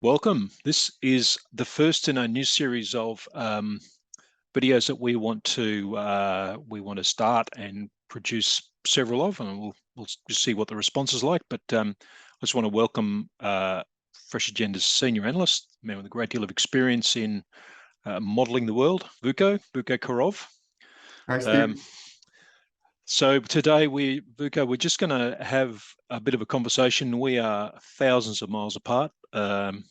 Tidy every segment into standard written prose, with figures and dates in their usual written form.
Welcome. This is the first in a new series of videos that we want to start and produce several of, and we'll just see what the response is like. But I just want to welcome Freshagenda's senior analyst, a man with a great deal of experience in modeling the world, Vuko Karov. Hi, Steve. So today, Vuko, we're just going to have a bit of a conversation. We are thousands of miles apart. I'm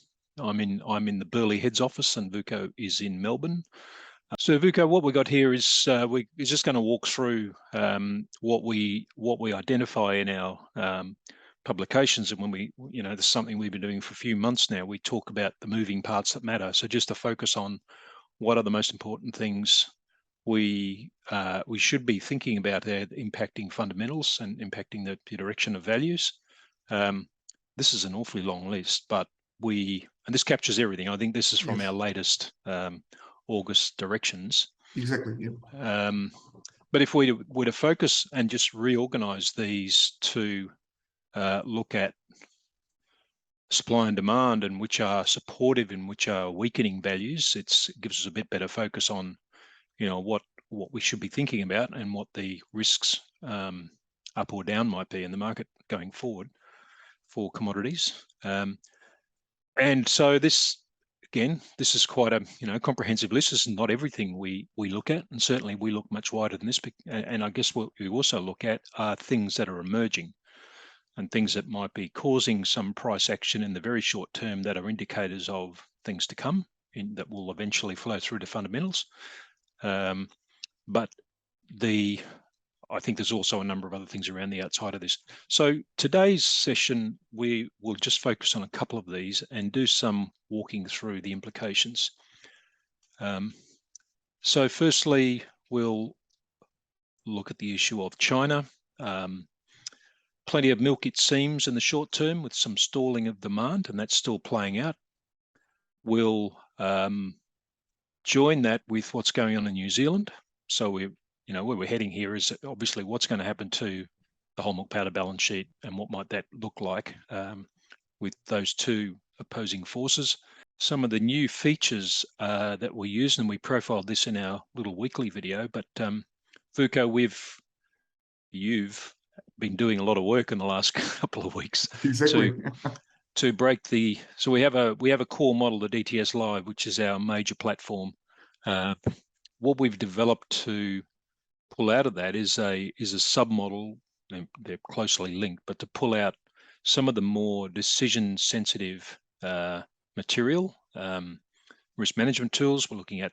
in the Burleigh Heads office, and Vuko is in Melbourne. So Vuko, what we got here is we're just going to walk through what we identify in our publications, and when there's something we've been doing for a few months now. We talk about the moving parts that matter. So just to focus on what are the most important things we should be thinking about impacting fundamentals and impacting the direction of values. This is an awfully long list, but and this captures everything. I think this is from our latest August directions. Exactly. Yeah. But if we were to focus and just reorganize these to look at supply and demand, and which are supportive and which are weakening values, it gives us a bit better focus on what we should be thinking about and what the risks up or down might be in the market going forward for commodities. And so this is quite a comprehensive list. This is not everything we look at, and certainly we look much wider than this. And I guess what we also look at are things that are emerging and things that might be causing some price action in the very short term that are indicators of things to come that will eventually flow through to fundamentals. But I think there's also a number of other things around the outside of this. So today's session, we will just focus on a couple of these and do some walking through the implications. So firstly, we'll look at the issue of China. Plenty of milk, it seems, in the short term, with some stalling of demand, and that's still playing out. We'll join that with what's going on in New Zealand. So where we're heading here is obviously what's going to happen to the whole milk powder balance sheet, and what might that look like with those two opposing forces. Some of the new features that we use, and we profiled this in our little weekly video, but Vuko, you've been doing a lot of work in the last couple of weeks. Exactly. to break so we have a core model, the DTS Live, which is our major platform. What we've developed to pull out of that is a submodel. They're closely linked, but to pull out some of the more decision sensitive material, risk management tools. We're looking at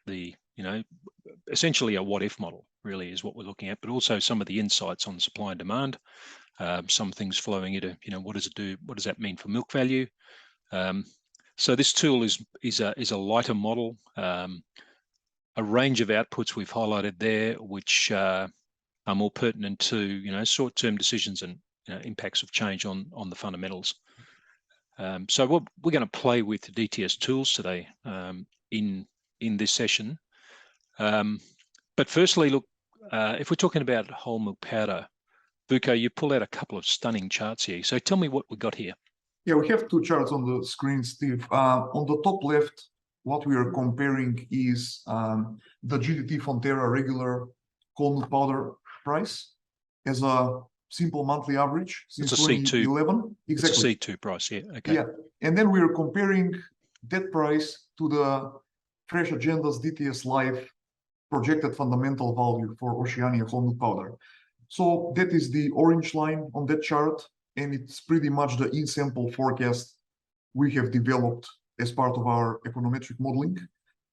essentially a what if model really is what we're looking at, but also some of the insights on supply and demand. Some things flowing into, what does it do? What does that mean for milk value? So this tool is a lighter model. A range of outputs we've highlighted there, which are more pertinent to short-term decisions and impacts of change on the fundamentals. So we're going to play with the DTS tools today in this session. But firstly, look, if we're talking about whole milk powder, Vuko, you pulled out a couple of stunning charts here. So tell me what we got here. Yeah, we have two charts on the screen, Steve. On the top left, what we are comparing is the GDT Fonterra regular whole milk powder price as a simple monthly average since 2011. Exactly. It's a C2 price, yeah. Okay. Yeah, and then we are comparing that price to the Freshagenda's DTS Live projected fundamental value for Oceania whole milk powder. So that is the orange line on that chart, and it's pretty much the in-sample forecast we have developed as part of our econometric modeling.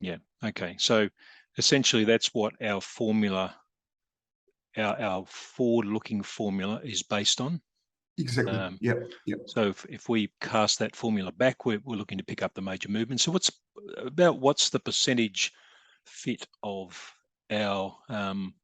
Yeah, okay. So essentially that's what our formula, our forward-looking formula is based on. Exactly, yeah. So if we cast that formula back, we're looking to pick up the major movement. So what's the percentage fit of our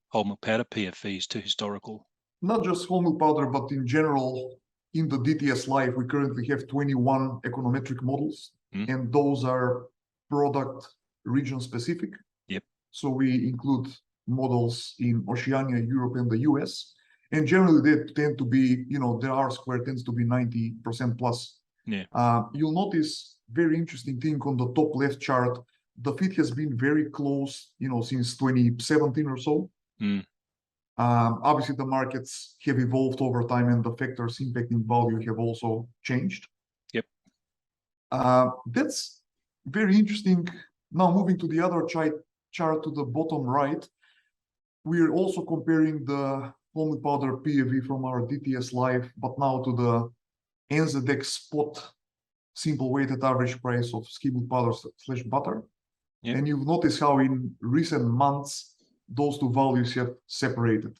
whole milk powder PFVs to historical? Not just whole milk powder, but in general, in the DTS Live, we currently have 21 econometric models, and those are product region specific. Yep. So we include models in Oceania, Europe, and the US. And generally, they tend to be, the R square tends to be 90% plus You'll notice very interesting thing on the top left chart. The feed has been very close, since 2017 or so. Obviously, the markets have evolved over time, and the factors impacting value have also changed. Yep. That's very interesting. Now, moving to the other chart to the bottom right, we're also comparing the whole milk powder PAV from our DTS Live, but now to the NZX spot simple weighted average price of skim milk powder / butter. Yep. And you've noticed how in recent months those two values have separated,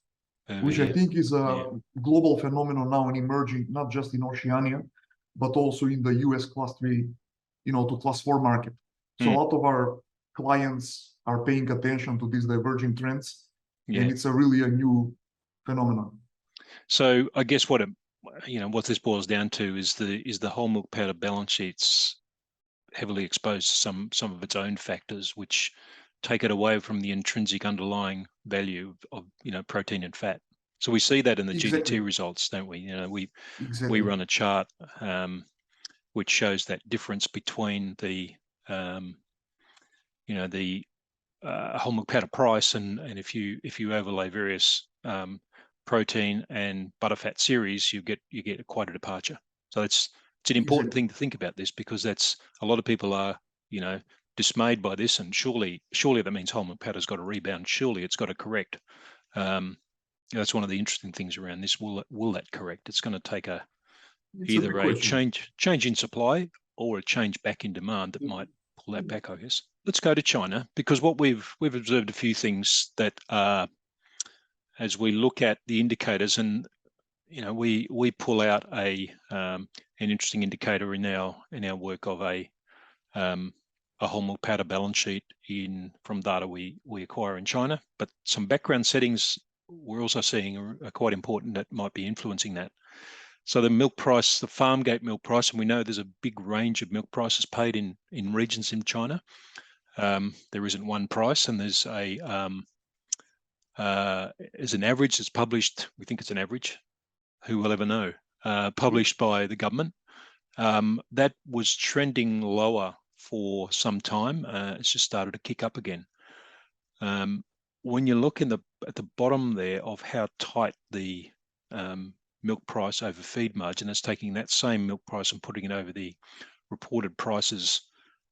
which I think is a global phenomenon now and emerging, not just in Oceania, but also in the US class 3, to class 4 market. So a lot of our clients are paying attention to these diverging trends, and it's really a new phenomenon. So I guess what this boils down to is the whole milk powder balance sheet's heavily exposed to some of its own factors, which take it away from the intrinsic underlying value of protein and fat. So we see that in the GDT results, don't we? We run a chart which shows that difference between the whole milk powder price and if you overlay various protein and butterfat series, you get quite a departure. So it's an important thing to think about this, because that's a lot of people are dismayed by this, and surely that means whole milk powder's got to rebound. Surely it's got to correct. That's one of the interesting things around this. Will that correct? It's going to take either a change in supply or a change back in demand that might pull that back, I guess. Let's go to China, because what we've observed a few things that are, as we look at the indicators, and we pull out an interesting indicator in our work of a whole milk powder balance sheet from data we acquire in China. But some background settings we're also seeing are quite important that might be influencing that. So the milk price, the farm gate milk price, and we know there's a big range of milk prices paid in regions in China. There isn't one price, and there's an average that's published. We think it's an average. Who will ever know? Published by the government. That was trending lower for some time. It's just started to kick up again. When you look at the bottom there of how tight the milk price over feed margin, it's taking that same milk price and putting it over the reported prices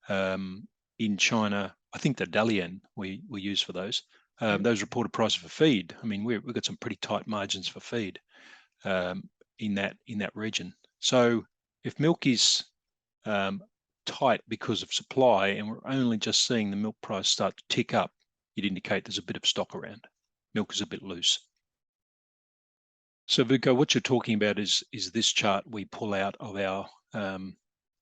in China. I think the Dalian we use for those reported prices for feed. I mean, we've got some pretty tight margins for feed in that region. So if milk is tight because of supply, and we're only just seeing the milk price start to tick up, you'd indicate there's a bit of stock around. Milk is a bit loose. So Vuko, what you're talking about is this chart we pull out of our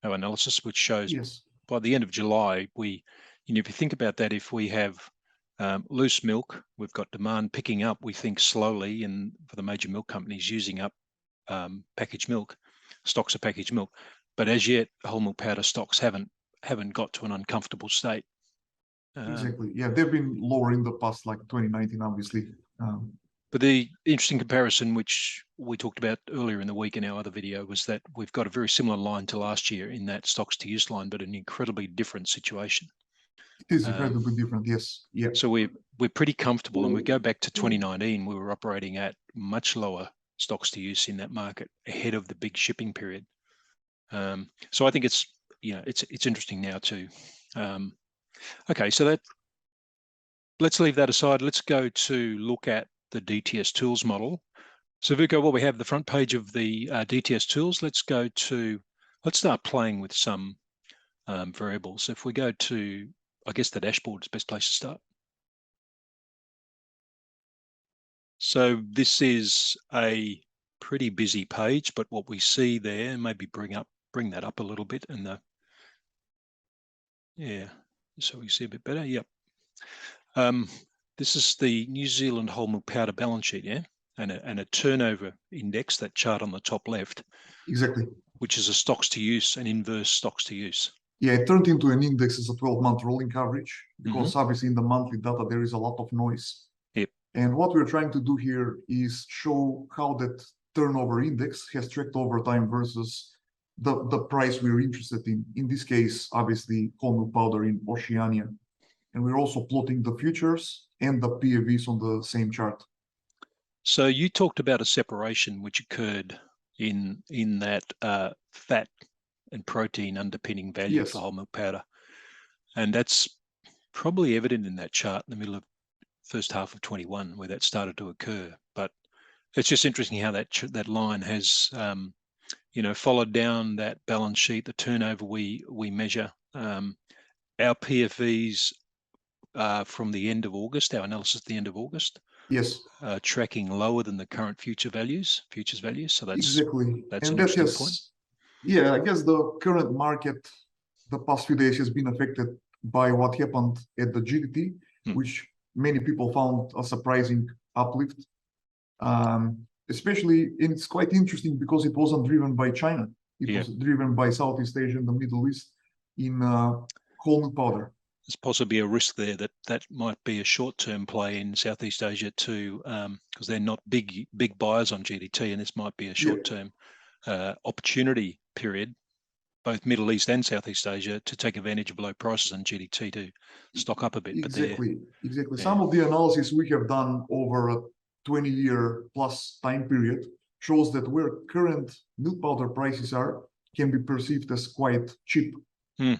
analysis, which shows by the end of July, if you think about that, if we have loose milk, we've got demand picking up, we think slowly, and for the major milk companies using up packaged milk, stocks of packaged milk. But as yet, whole milk powder stocks haven't got to an uncomfortable state. Exactly. Yeah, they've been lower in the past, like 2019, obviously. But the interesting comparison, which we talked about earlier in the week in our other video, was that we've got a very similar line to last year in that stocks to use line, but an incredibly different situation. It is incredibly different, yes. Yeah. So we're pretty comfortable, and we go back to 2019, we were operating at much lower stocks to use in that market ahead of the big shipping period. So I think it's interesting now too. Okay, so let's leave that aside. Let's go to look at the DTS tools model. So Vuko, we have the front page of the DTS tools. Let's start playing with some variables. If we go to, I guess the dashboard is the best place to start. So this is a pretty busy page, but what we see there, maybe bring that up a little bit, and so we see a bit better. Yep. This is the New Zealand whole milk powder balance sheet, and a turnover index, that chart on the top left. Exactly. Which is a stocks to use, an inverse stocks to use. Yeah, it turned into an index as a 12-month rolling average, because obviously in the monthly data there is a lot of noise. Yep. And what we're trying to do here is show how that turnover index has tracked over time versus the price we're interested in. In this case, obviously, whole milk powder in Oceania. And we're also plotting the futures and the PAVs on the same chart. So you talked about a separation which occurred in that fat and protein underpinning value Yes. for whole milk powder, and that's probably evident in that chart in the middle of first half of 21 where that started to occur. But it's just interesting how that line has followed down that balance sheet, the turnover we measure. Our PFVs from the end of August, our analysis at the end of August, Yes, tracking lower than the current futures values. So that's exactly. that's And an that interesting has, point. yeah, I guess the current market, the past few days has been affected by what happened at the GDT, which many people found a surprising uplift. Especially, and it's quite interesting because it wasn't driven by China. It was driven by Southeast Asia and the Middle East in whole milk powder. There's possibly a risk there that might be a short-term play in Southeast Asia too, because they're not big buyers on GDT, and this might be a short-term opportunity period, both Middle East and Southeast Asia, to take advantage of low prices on GDT to stock up a bit. Exactly. Some of the analysis we have done over a 20-year plus time period shows that where current milk powder prices are can be perceived as quite cheap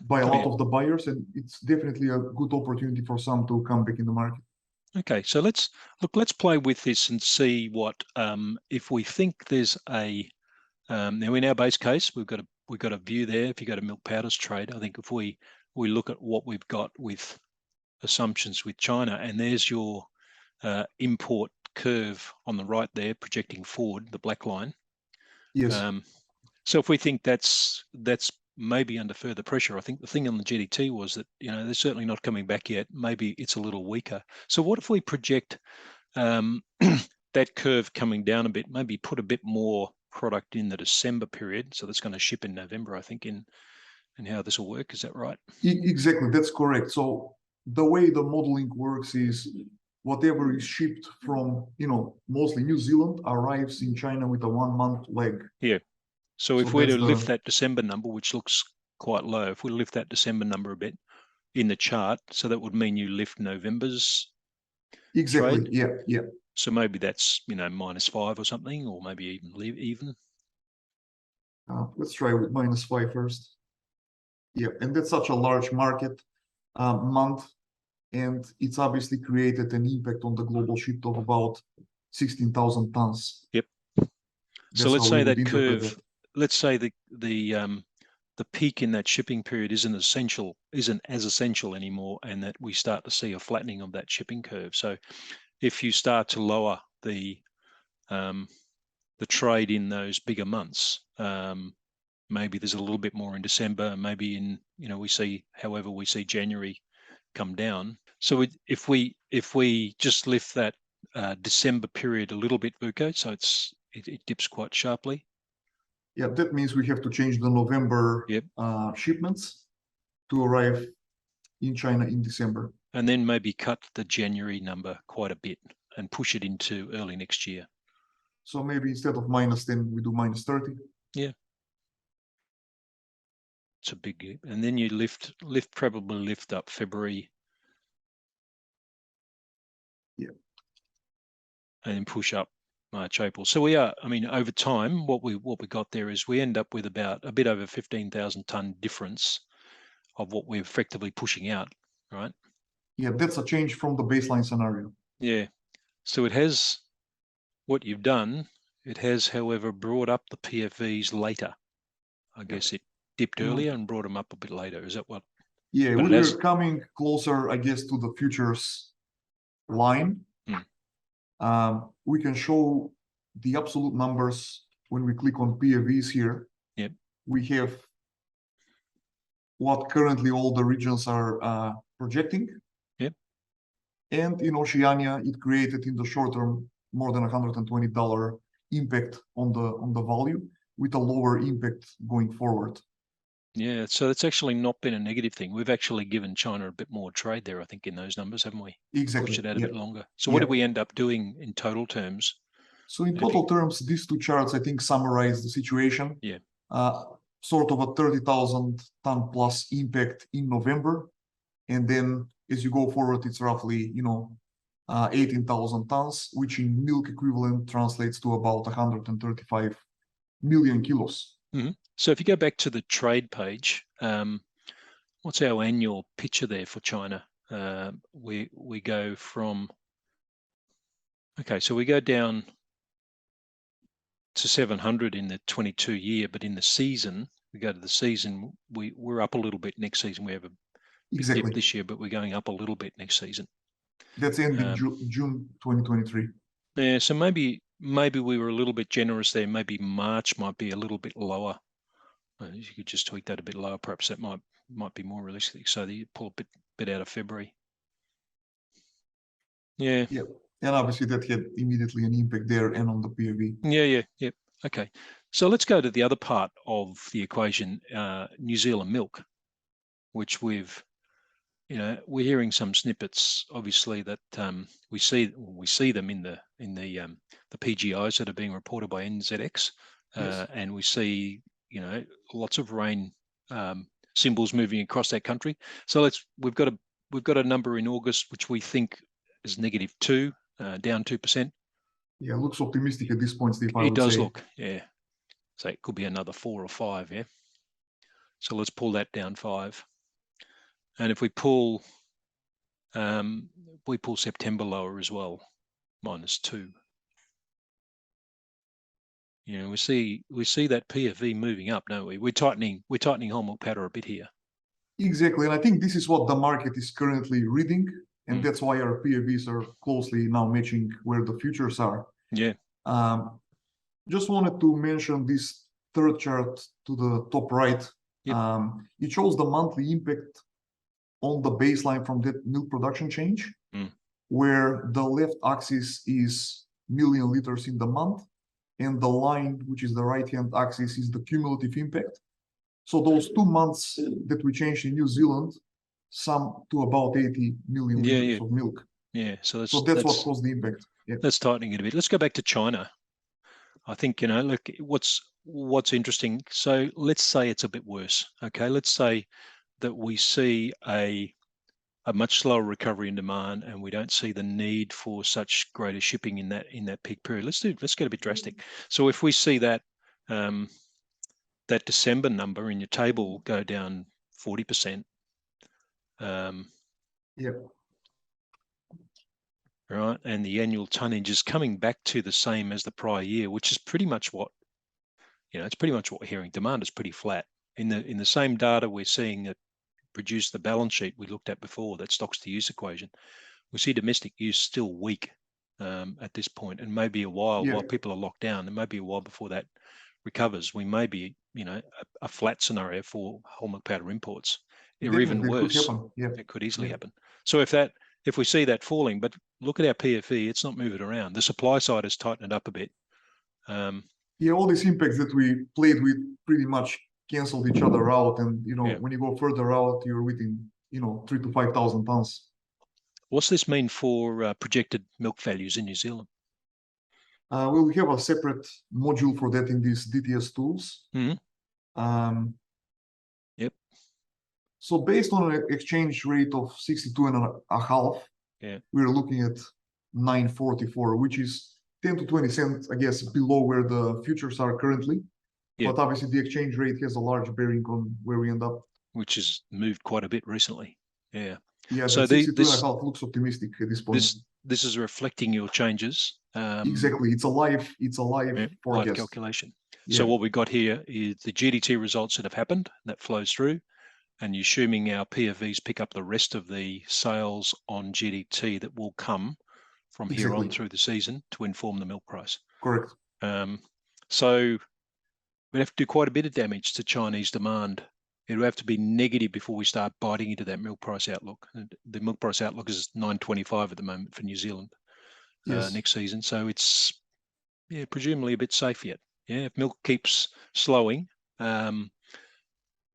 by a lot of the buyers, and it's definitely a good opportunity for some to come back in the market. Okay, so let's play with this and see what if we think there's a now in our base case we've got a view there. If you go to milk powders trade, I think if we look at what we've got with assumptions with China, and there's your import curve on the right there projecting forward, the black line. Yes. So if we think that's maybe under further pressure, I think the thing on the GDT was that they're certainly not coming back yet. Maybe it's a little weaker. So what if we project that curve coming down a bit, maybe put a bit more product in the December period, so that's going to ship in November, I think, in how this will work. Is that right? Exactly, that's correct. So the way the modeling works is whatever is shipped from, mostly New Zealand arrives in China with a 1 month lag. Yeah. So if we're to lift that December number, which looks quite low, if we lift that December number a bit in the chart, so that would mean you lift November's trade. Yeah. So maybe that's -5 or something, or maybe even. Let's try with -5 first. Yeah, and that's such a large market month, and it's obviously created an impact on the global shift of about 16,000 tons. Yep. So let's say that curve. Let's say the peak in that shipping period isn't as essential anymore, and that we start to see a flattening of that shipping curve. So if you start to lower the trade in those bigger months, maybe there's a little bit more in December, maybe in we see January come down. So if we just lift that December period a little bit, Vuko, so it dips quite sharply. Yeah, that means we have to change the November shipments to arrive in China in December. And then maybe cut the January number quite a bit and push it into early next year. So maybe instead of -10, we do -30. Yeah. It's a big, and then you probably lift up February. Yeah. And then push up March, April. So we are, over time, what we got there is we end up with about a bit over 15,000 ton difference of what we're effectively pushing out, right? Yeah, that's a change from the baseline scenario. Yeah. So it has, what you've done, it has, however, brought up the PFVs later. I guess it dipped earlier and brought them up a bit later. Is that what? Yeah, we're coming closer, I guess, to the futures line. We can show the absolute numbers when we click on PAVs here. Yep. We have what currently all the regions are projecting. Yep. And in Oceania, it created in the short term more than $120 impact on the value, with a lower impact going forward. Yeah, so it's actually not been a negative thing. We've actually given China a bit more trade there, I think, in those numbers, haven't we? Exactly. Pushed it out a bit longer. So what did we end up doing in total terms? So in total terms, these two charts, I think, summarize the situation. Yeah. sort of a 30,000 ton plus impact in November. And then as you go forward, it's roughly, 18,000 tons, which in milk equivalent translates to about 135 million kilos. So if you go back to the trade page, what's our annual picture there for China? We go from, okay, so we go down to 700 in the 22 year, but in the season, we go to the season, we're up a little bit next season. We have a big dip this year, but we're going up a little bit next season. That's ending June 2023. Yeah, so maybe we were a little bit generous there. Maybe March might be a little bit lower. You could just tweak that a bit lower. Perhaps that might be more realistic. So that you pull a bit out of February. Yeah. Yeah, and obviously that had immediately an impact there and on the PAV. Yeah. Okay. So let's go to the other part of the equation, New Zealand milk, which we're hearing some snippets, obviously, that we see them in the PGIs that are being reported by NZX, Yes. and we see lots of rain symbols moving across that country. So we've got a number in August which we think is -2, down 2%. Yeah, looks optimistic at this point, Steve. It does look, yeah. So it could be another 4 or 5, yeah. So let's pull that down 5. And if we pull September lower as well, -2. We see that PFV moving up, don't we? We're tightening whole milk powder a bit here. Exactly, and I think this is what the market is currently reading, and that's why our PFVs are closely now matching where the futures are. Yeah. Just wanted to mention this third chart to the top right. Yep. It shows the monthly impact on the baseline from that milk production change, where the left axis is million liters in the month, and the line, which is the right-hand axis, is the cumulative impact. So those 2 months that we changed in New Zealand sum to about 80 million liters of milk. Yeah, so that's what caused the impact. Yeah. That's tightening it a bit. Let's go back to China. I think, look, what's interesting. So let's say it's a bit worse. Okay, let's say that we see a much slower recovery in demand, and we don't see the need for such greater shipping in that peak period. Let's get a bit drastic. So if we see that that December number in your table go down 40%. Right, and the annual tonnage is coming back to the same as the prior year, which is pretty much what it's pretty much what we're hearing. Demand is pretty flat. In the same data we're seeing that produce the balance sheet we looked at before, that stocks to use equation, we see domestic use still weak at this point, and maybe a while people are locked down. There may be a while before that recovers. We may be a flat scenario for whole milk powder imports, or even worse. It could easily happen. So if we see that falling, but look at our PFE, it's not moving around. The supply side has tightened it up a bit. All these impacts that we played with pretty much canceled each other out, and when you go further out, you're within 3,000 to 5,000 tons. What's this mean for projected milk values in New Zealand? Well, we have a separate module for that in these DTS tools. So based on an exchange rate of 62.5, we're looking at 944, which is 10 to 20 cents, I guess, below where the futures are currently. But obviously the exchange rate has a large bearing on where we end up. Which has moved quite a bit recently. Yeah. So 62.5 looks optimistic at this point. This is reflecting your changes. Exactly. It's a live forecast. Live calculation. So what we've got here is the GDT results that have happened, that flows through, and you're assuming our PFVs pick up the rest of the sales on GDT that will come from here on through the season to inform the milk price. Correct. So we have to do quite a bit of damage to Chinese demand. It would have to be negative before we start biting into that milk price outlook. The milk price outlook is 9.25 at the moment for New Zealand next season. So it's presumably a bit safe yet. If milk keeps slowing, and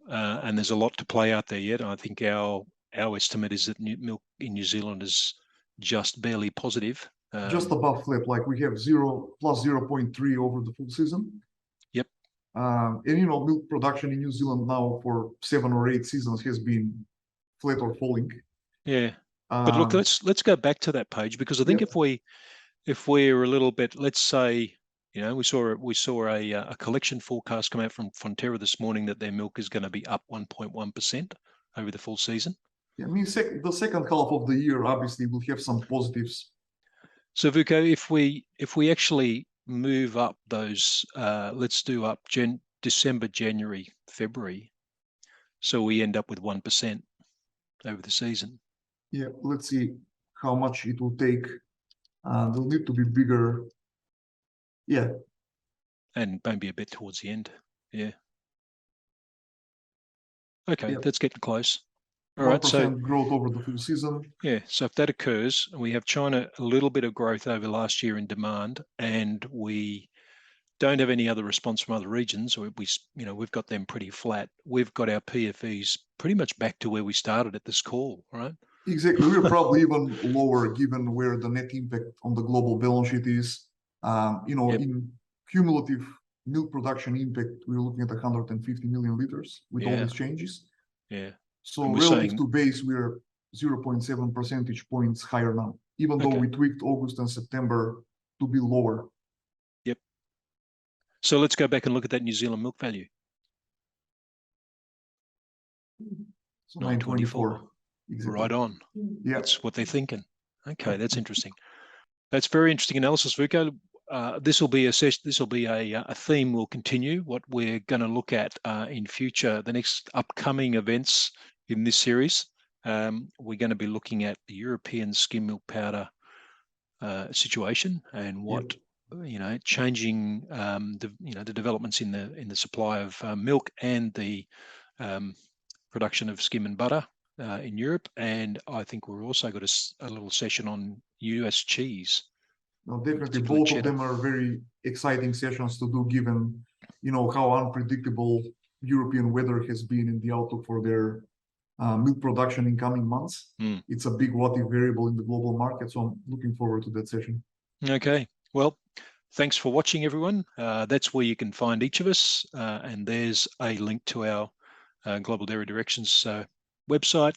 there's a lot to play out there yet. I think our estimate is that milk in New Zealand is just barely positive. Just above flat, like we have 0 plus 0.3 over the full season. Yep. And milk production in New Zealand now for 7 or 8 seasons has been flat or falling. Yeah. But look, let's go back to that page, because I think if we're a little bit, let's say, we saw a collection forecast come out from Fonterra this morning that their milk is going to be up 1.1% over the full season. Yeah, I mean, the second half of the year obviously will have some positives. So Vuko, if we actually move up those, let's do up December, January, February, so we end up with 1% over the season. Yeah, let's see how much it will take. They'll need to be bigger. Yeah. And maybe a bit towards the end. Yeah. Okay, Yep. that's getting close. All 1% right, so growth over the full season. Yeah, so if that occurs, and we have China a little bit of growth over last year in demand, and we don't have any other response from other regions, or we've got them pretty flat. We've got our PFEs pretty much back to where we started at this call, right? Exactly. We're probably even lower given where the net impact on the global balance sheet is. In cumulative milk production impact, we're looking at 150 million liters with all these changes. Yeah. So relative to base, we're 0.7 percentage points higher now, even though we tweaked August and September to be lower. Yep. So let's go back and look at that New Zealand milk value. So 924. Exactly. Right on. Yeah. That's what they're thinking. Okay, that's interesting. That's very interesting analysis, Vuko. This will be a session. This will be a theme we'll continue. What we're going to look at in future, the next upcoming events in this series. We're going to be looking at the European skim milk powder situation and what changing the developments in the supply of milk and the production of skim and butter in Europe. And I think we've also got a little session on US cheese. No, definitely both of them are very exciting sessions to do, given how unpredictable European weather has been in the outlook for their milk production in coming months. It's a big what if variable in the global market, so I'm looking forward to that session. Okay, well, thanks for watching, everyone. That's where you can find each of us, and there's a link to our Global Dairy Directions website.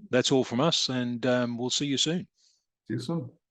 That's all from us, and we'll see you soon. See you soon.